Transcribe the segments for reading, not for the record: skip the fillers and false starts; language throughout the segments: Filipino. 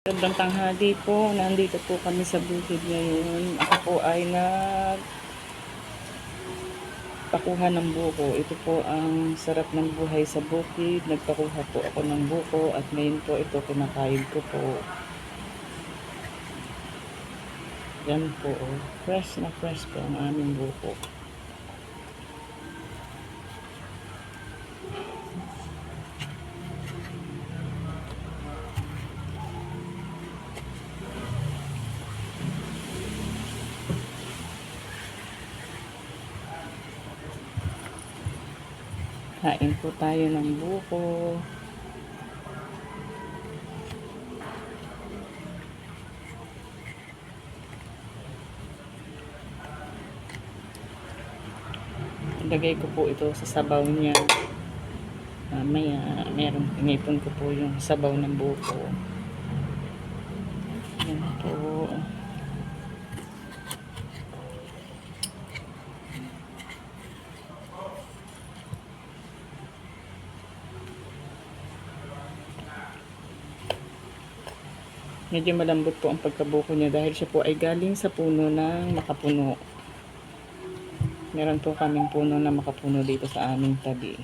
Magandang tanghali po. Nandito po kami sa bukid ngayon. Ako po ay nagpakuha ng buko. Ito po ang sarap ng buhay sa bukid. Nagpakuha po ako ng buko at ngayon po ito kinakain ko po. Yan po. Fresh na fresh po ang aming buko. Kain po tayo ng buko. Ilagay ko po ito sa sabaw niya. Mamaya, inipon ko po yung sabaw ng buko. Yan po. Medyo malambot po ang pagkabuko niya dahil siya po ay galing sa puno ng makapuno. Meron po kaming puno na makapuno dito sa aming tabi.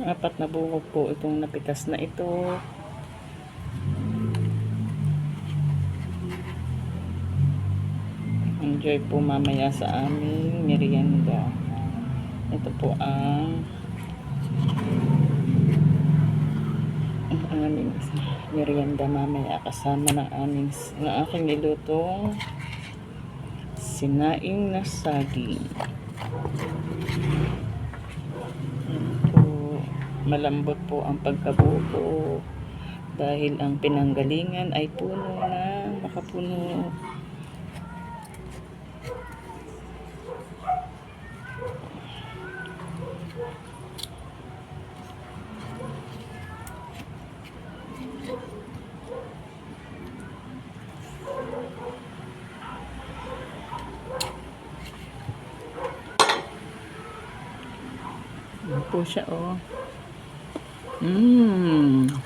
Apat na buko po itong napitas na ito. Enjoy po mamaya sa aming merienda. Ito po ang aming merienda mamaya kasama ng aking nilutong sinaing na saging. Malambot po ang pagkabuko dahil ang pinanggalingan ay puno na makapuno. Yan po siya, oh.